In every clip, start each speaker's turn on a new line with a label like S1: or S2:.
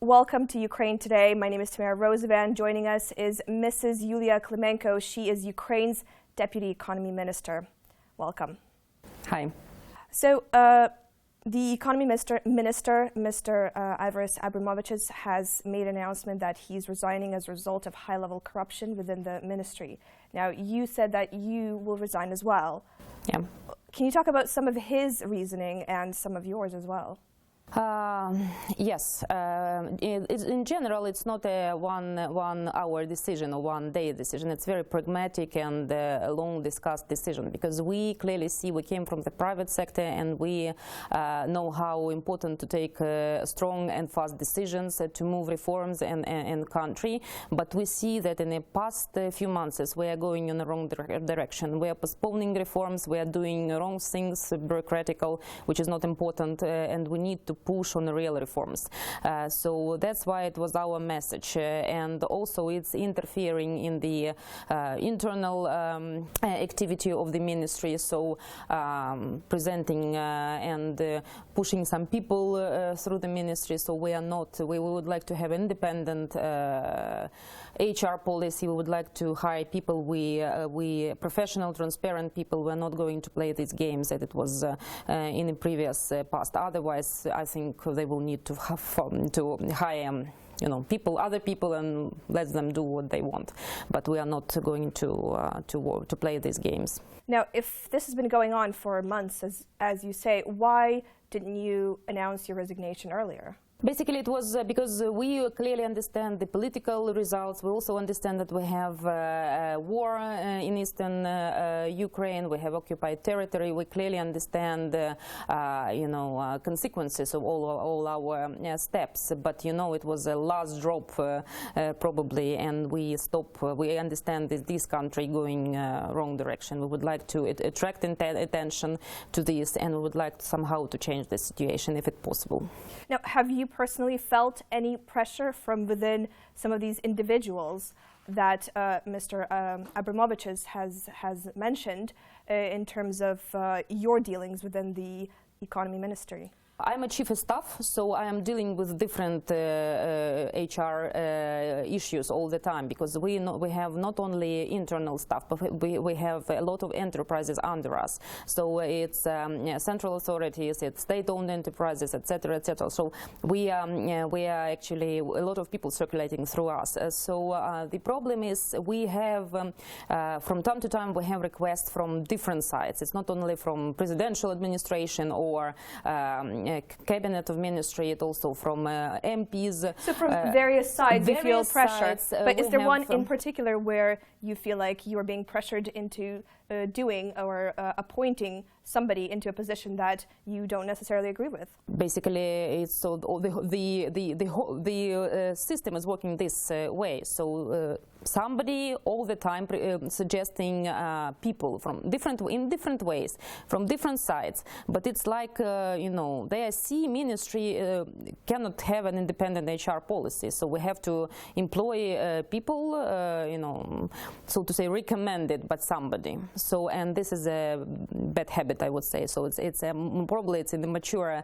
S1: Welcome to Ukraine Today. My name is Tamara Rosevan. Joining us is Mrs. Yuliia Klymenko. She is Ukraine's Deputy Economy Minister. Welcome.
S2: Hi.
S1: So, the Economy Minister, Mr. Aivaras Abramovicius, has made an announcement that he's resigning as a result of high-level corruption within the ministry. Now, you said that you will resign as well.
S2: Yeah.
S1: Can you talk about some of his reasoning and some of yours as well?
S2: Yes. In general, it's not a one-hour decision or one-day decision. It's very pragmatic and a long-discussed decision, because we clearly see we came from the private sector and we know how important to take strong and fast decisions to move reforms in country. But we see that in the past few months we are going in the wrong direction. We are postponing reforms. We are doing wrong things, bureaucratical, which is not important, and we need to push on the real reforms. So that's why it was our message. And also it's interfering in the internal activity of the ministry, so presenting and pushing some people through the ministry. So we would like to have independent HR policy. We would like to hire people, we professional, transparent people. We're not going to play these games that it was in the previous past. Otherwise, I think they will need to hire other people, and let them do what they want. But we are not going to play these games.
S1: Now, if this has been going on for months, as you say, why didn't you announce your resignation earlier?
S2: Basically, it was because we clearly understand the political results. We also understand that we have war in eastern Ukraine. We have occupied territory. We clearly understand, consequences of all our steps. But it was a last drop probably, and we stop. We understand this country going wrong direction. We would like to attract attention to this, and we would like somehow to change the situation if it's possible.
S1: Now, have you personally felt any pressure from within some of these individuals that Mr. Abramovicius has mentioned in terms of your dealings within the Economy Ministry?
S2: I'm a chief of staff, so I am dealing with different HR issues all the time, because we have not only internal staff, but we have a lot of enterprises under us. So it's central authorities, it's state-owned enterprises, etc., etc. So we are actually a lot of people circulating through us. So the problem is we have from time to time we have requests from different sides. It's not only from presidential administration or cabinet of ministry, it also from MPs.
S1: So from various sides you feel pressure. But is there one in particular where you feel like you are being pressured into doing or appointing somebody into a position that you don't necessarily agree with? Basically,
S2: it's so the system is working this way. So somebody all the time suggesting people from in different ways, from different sides. But it's like the IC ministry cannot have an independent HR policy. So we have to employ people, so to say, recommended by somebody. So, and this is a bad habit, I would say. So it's probably it's in the mature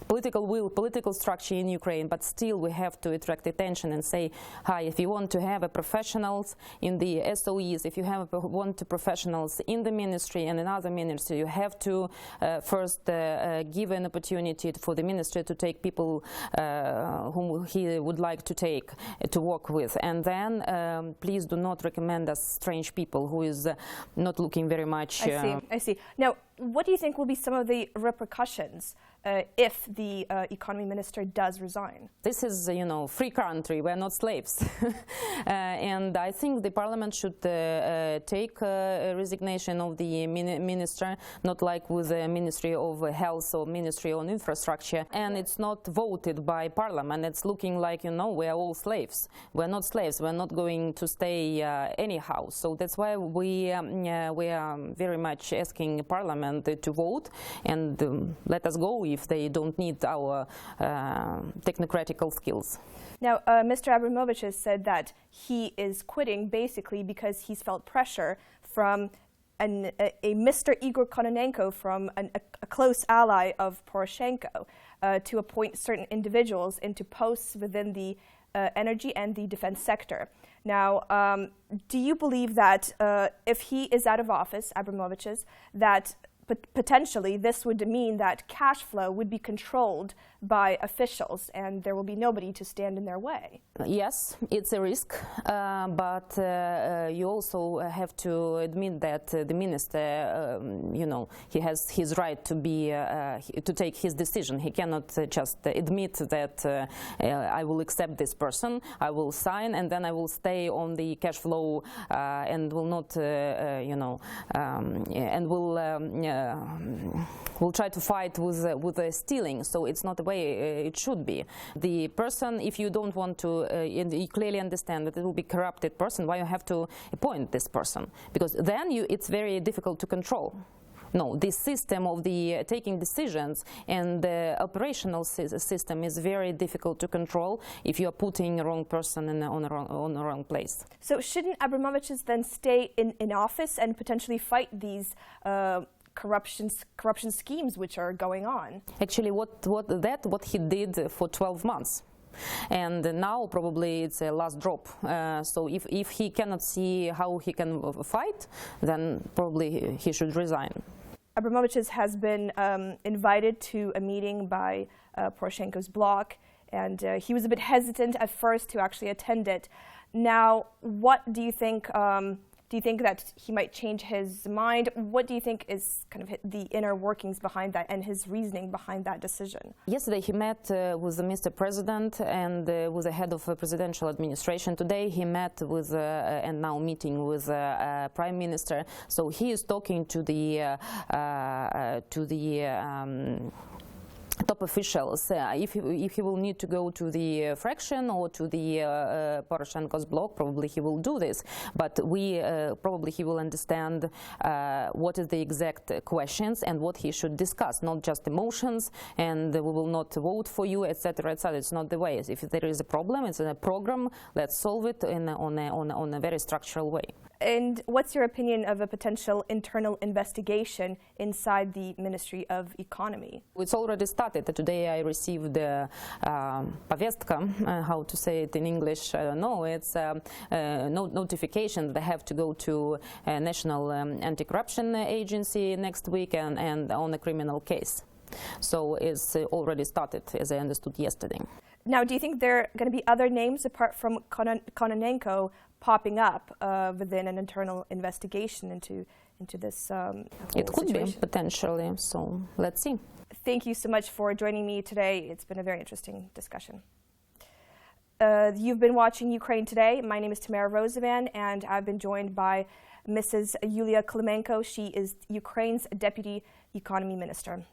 S2: political will, political structure in Ukraine, but still we have to attract attention and say, hi, if you want to have professionals in the SOEs, if you want to professionals in the ministry and in other ministry, you have to first give an opportunity for the ministry to take people whom he would like to take to work with. And then please do not recommend us strange people who is not looking very much.
S1: I see. Now, what do you think will be some of the repercussions if the economy minister does resign?
S2: This is, free country. We're not slaves. And I think the parliament should take resignation of the minister, not like with the Ministry of Health or Ministry on Infrastructure. And it's not voted by parliament. It's looking like, we are all slaves. We're not slaves. We're not going to stay anyhow. So that's why we are very much asking parliament to vote and let us go if they don't need our technocratical skills.
S1: Now, Mr. Abramovicius said that he is quitting basically because he's felt pressure from a Mr. Igor Kononeko from a close ally of Poroshenko to appoint certain individuals into posts within the energy and the defense sector. Now, do you believe that if he is out of office, Abramovicius, that potentially this would mean that cash flow would be controlled by officials and there will be nobody to stand in their way?
S2: Yes, it's a risk, but you also have to admit that the minister, he has his right to be to take his decision. He cannot just admit that I will accept this person, I will sign, and then I will stay on the cash flow and will not, and will try to fight with stealing. So it's not the way it should be. The person, if you don't want to, you clearly understand that it will be corrupted person, why you have to appoint this person? Because then it's very difficult to control. No, this system of the taking decisions and the operational system is very difficult to control if you are putting the wrong person on the wrong place.
S1: So shouldn't Abramovicius then stay in office and potentially fight these corruption schemes which are going on?
S2: Actually, what he did for 12 months. And now probably it's a last drop. So if he cannot see how he can fight, then probably he should resign.
S1: Abramovicius has been invited to a meeting by Poroshenko's bloc, and he was a bit hesitant at first to actually attend it. Now, what do you think? Do you think that he might change his mind? What do you think is kind of the inner workings behind that and his reasoning behind that decision?
S2: Yesterday he met with the Mr. President and with the head of presidential administration. Today he met with and now meeting with Prime Minister. So he is talking to the top officials. If he will need to go to the fraction or to the Poroshenko's bloc, probably he will do this. But probably he will understand what is the exact questions and what he should discuss, not just emotions and we will not vote for you, etc., etc. It's not the way. If there is a problem, it's in a program. Let's solve it on a very structural way.
S1: And what's your opinion of a potential internal investigation inside the Ministry of Economy?
S2: It's already started. Today I received the повестка, how to say it in English, I don't know. It's notification that they have to go to a national anti-corruption agency next week and on a criminal case. So it's already started, as I understood yesterday.
S1: Now, do you think there are going to be other names apart from Kononeko popping up within an internal investigation into this
S2: It could
S1: situation?
S2: be, potentially, so let's see.
S1: Thank you so much for joining me today. It's been a very interesting discussion. You've been watching Ukraine Today. My name is Tamara Rosovan, and I've been joined by Mrs. Yuliia Klymenko. She is Ukraine's Deputy Economy Minister.